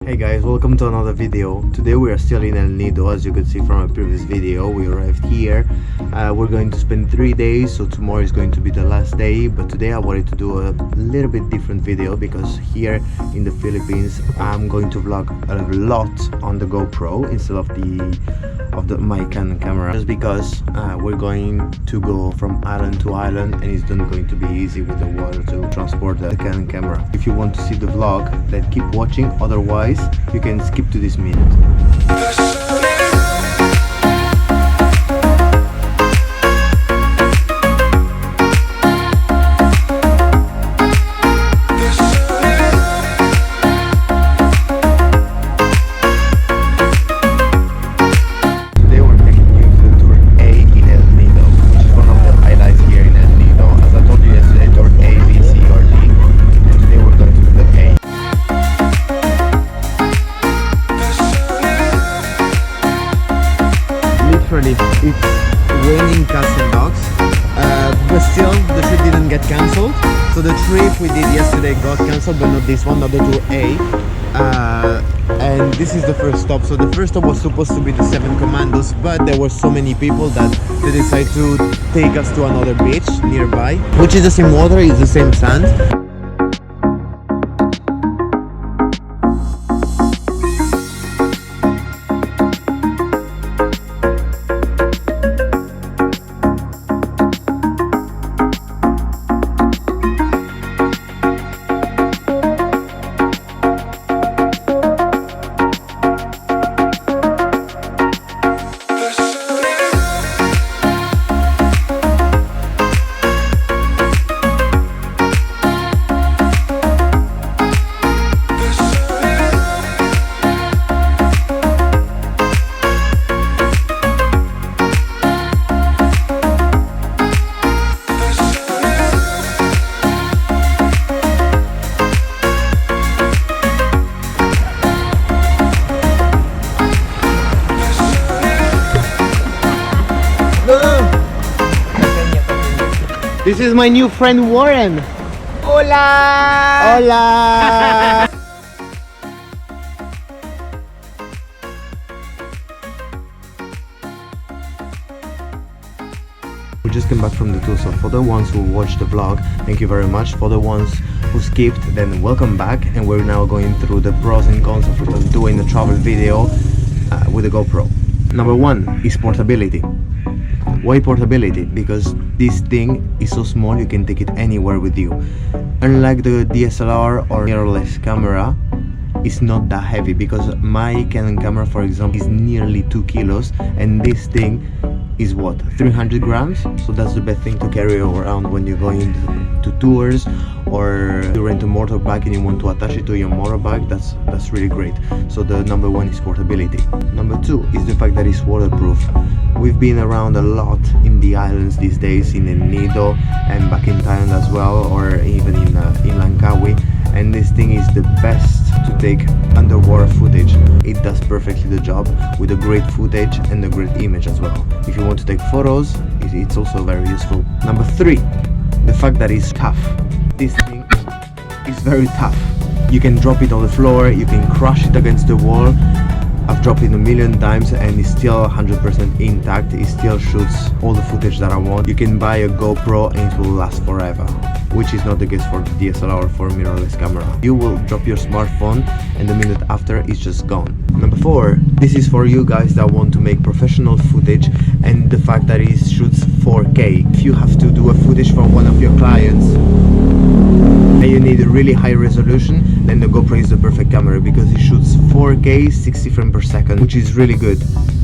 Hey guys, welcome to another video. Today we are still in El Nido. As you could see from a previous video, we arrived here. We're going to spend 3 days, so tomorrow is going to be the last day. But today I wanted to do a little bit different video because here in the Philippines I'm going to vlog a lot on the GoPro instead of my Canon camera, just because we're going to go from island to island and it's not going to be easy with the water to transport the Canon camera. If you want to see the vlog, then keep watching, otherwise you can skip to this minute. It's raining cats and dogs, but still the trip didn't get cancelled. So the trip we did yesterday got cancelled, but not this one, not the tour A. And this is the first stop. So the first stop was supposed to be the 7 Commandos, but there were so many people that they decided to take us to another beach nearby, which is the same water, it's the same sand. This is my new friend Warren. Hola! Hola! We just came back from the tour, so for the ones who watched the vlog, thank you very much. For the ones who skipped, then welcome back. And we're now going through the pros and cons of doing a travel video with a GoPro. Number 1 is portability. Why portability? Because this thing is so small you can take it anywhere with you. Unlike the DSLR or mirrorless camera, it's not that heavy, because my Canon camera, for example, is nearly 2 kilos and this thing is what, 300 grams? So that's the best thing to carry around when you're going to tours, or you rent a motorbike and you want to attach it to your motorbike. That's really great. So the number 1 is portability. Number 2 is the fact that it's waterproof. We've been around a lot in the islands these days, in Nido and back in Thailand as well, or even in Langkawi, and this thing is the best to take underwater footage. It does perfectly the job with a great footage and a great image as well. If you want to take photos, it's also very useful. Number 3, the fact that it's tough. This thing is very tough. You can drop it on the floor, you can crush it against the wall. I've dropped it a million times and it's still 100% intact. It still shoots all the footage that I want. You can buy a GoPro and it will last forever, which is not the case for the DSLR or for mirrorless camera. You will drop your smartphone and the minute after it's just gone. Number 4, this is for you guys that want to make professional footage, and the fact that it shoots 4K. If you have to do a footage for one of your clients and you need a really high resolution, then the GoPro is the perfect camera, because it shoots 4K 60 frames per second, which is really good.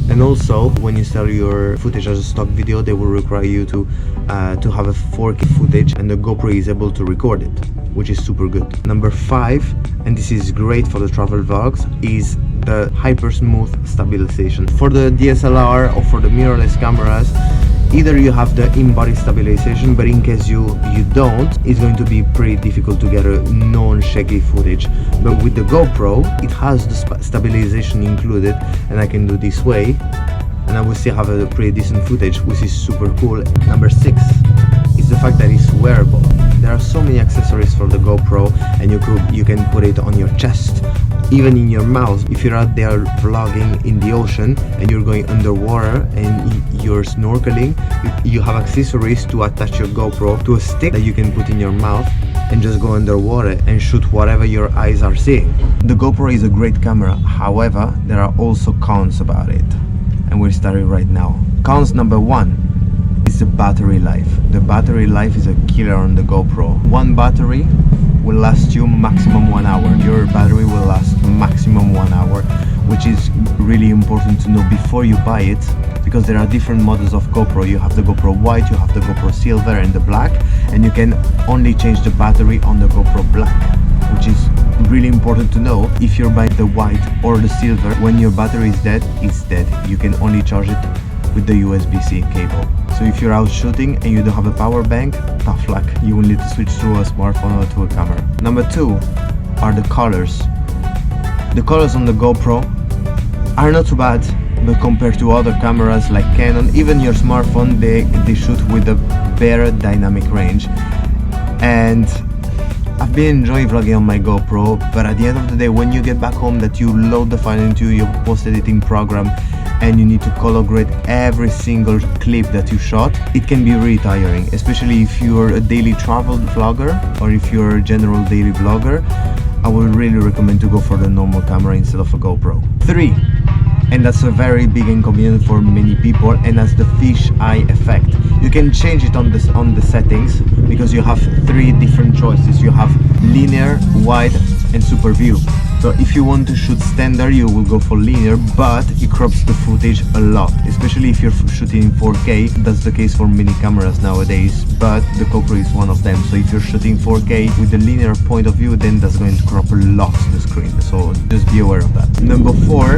And also, when you sell your footage as a stock video, they will require you to have a 4K footage, and the GoPro is able to record it, which is super good. Number 5, and this is great for the travel vlogs, is the hyper smooth stabilization. For the DSLR or for the mirrorless cameras, either you have the in-body stabilization, but in case you don't, it's going to be pretty difficult to get a non-shaky footage. But with the GoPro, it has the stabilization included, and I can do this way and I will still have a pretty decent footage, which is super cool. Number 6 is the fact that it's wearable. There are so many accessories for the GoPro, and you can put it on your chest, even in your mouth. If you're out there vlogging in the ocean and you're going underwater and you're snorkeling, you have accessories to attach your GoPro to a stick that you can put in your mouth and just go underwater and shoot whatever your eyes are seeing. The GoPro is a great camera, however, there are also cons about it, and we're starting right now. Cons number one is the battery life. The battery life is a killer on the GoPro. One battery will last you maximum 1 hour. Your battery will last maximum 1 hour, which is really important to know before you buy it, because there are different models of GoPro. You have the GoPro white, you have the GoPro silver and the black, and you can only change the battery on the GoPro black, which is really important to know. If you're buying the white or the silver, when your battery is dead, it's dead. You can only charge it with the USB-C cable. So if you're out shooting and you don't have a power bank, tough luck. You will need to switch to a smartphone or to a camera. Number two are the colors. The colors on the GoPro are not too bad, but compared to other cameras like Canon, even your smartphone, they shoot with a better dynamic range. And I've been enjoying vlogging on my GoPro, but at the end of the day, when you get back home, that you load the file into your post-editing program and you need to color grade every single clip that you shot, it can be really tiring, especially if you're a daily travel vlogger or if you're a general daily vlogger. I would really recommend to go for the normal camera instead of a GoPro. 3, and that's a very big inconvenience for many people, and that's the fish eye effect. You can change it on the settings, because you have 3 different choices. You have linear, wide and super view. So if you want to shoot standard, you will go for linear, but it crops the footage a lot, especially if you're shooting in 4K. That's the case for many cameras nowadays, but the GoPro is one of them. So if you're shooting 4K with the linear point of view, then that's going to crop a lot the screen, so just be aware of that. Number 4,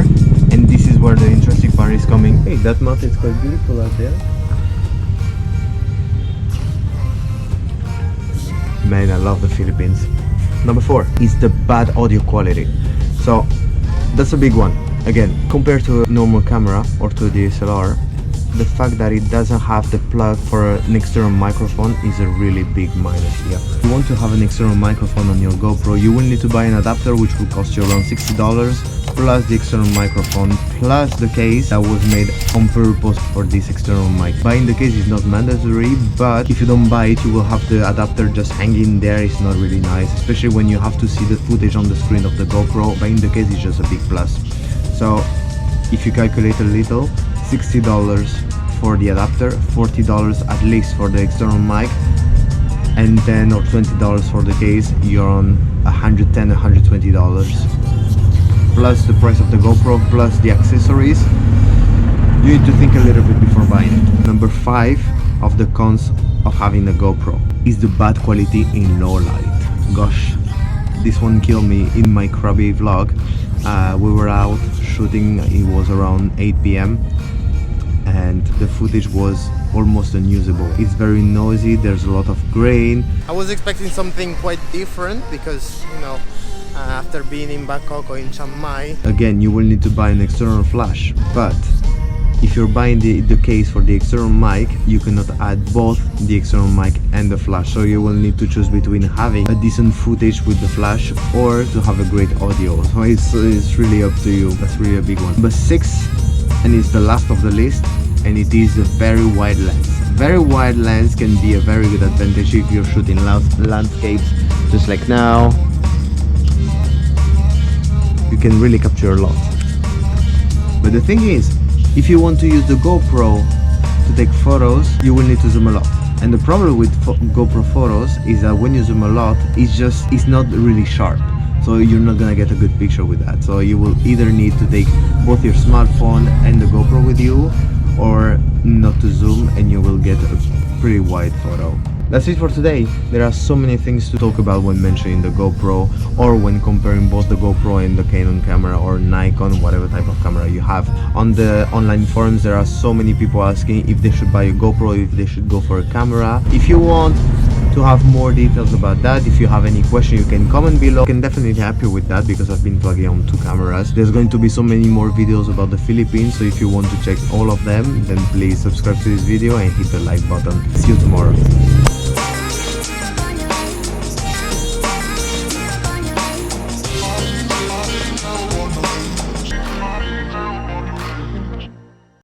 and this is where the interesting part is coming. Hey, that mountain is quite beautiful out there. Man, I love the Philippines. Number 4 is the bad audio quality. So that's a big one. Again, compared to a normal camera or to a DSLR, the fact that it doesn't have the plug for an external microphone is a really big minus here. If you want to have an external microphone on your GoPro, you will need to buy an adapter, which will cost you around $60, plus the external microphone, plus the case that was made on purpose for this external mic. Buying the case is not mandatory, but if you don't buy it, you will have the adapter just hanging there. It's not really nice, especially when you have to see the footage on the screen of the GoPro. Buying the case is just a big plus. So if you calculate a little, $60 for the adapter, $40 at least for the external mic, and $10 or $20 for the case, you're on $110, $120. Plus the price of the GoPro, plus the accessories. You need to think a little bit before buying it. Number 5 of the cons of having a GoPro is the bad quality in low light. Gosh, this one killed me in my Krabi vlog. We were out shooting, it was around 8 p.m. and the footage was almost unusable. It's very noisy, there's a lot of grain. I was expecting something quite different because, you know, after being in Bangkok or in Chiang Mai, again, you will need to buy an external flash, but if you're buying the case for the external mic, you cannot add both the external mic and the flash, so you will need to choose between having a decent footage with the flash or to have a great audio. So it's really up to you. That's really a big one. But 6, and it's the last of the list, and it is a very wide lens. Very wide lens can be a very good advantage if you're shooting landscapes, just like now. You can really capture a lot. But the thing is, if you want to use the GoPro to take photos, you will need to zoom a lot. And the problem with GoPro photos is that when you zoom a lot, it's not really sharp. So you're not gonna get a good picture with that. So you will either need to take both your smartphone and the GoPro with you, or not to zoom, and you will get a pretty wide photo. That's it for today. There are so many things to talk about when mentioning the GoPro, or when comparing both the GoPro and the Canon camera or Nikon, whatever type of camera you have. On the online forums, there are so many people asking if they should buy a GoPro, if they should go for a camera. If you want to have more details about that, if you have any question, you can comment below. I can definitely help you with that because I've been vlogging on 2 cameras. There's going to be so many more videos about the Philippines, so if you want to check all of them, then please subscribe to this video and hit the like button. See you tomorrow.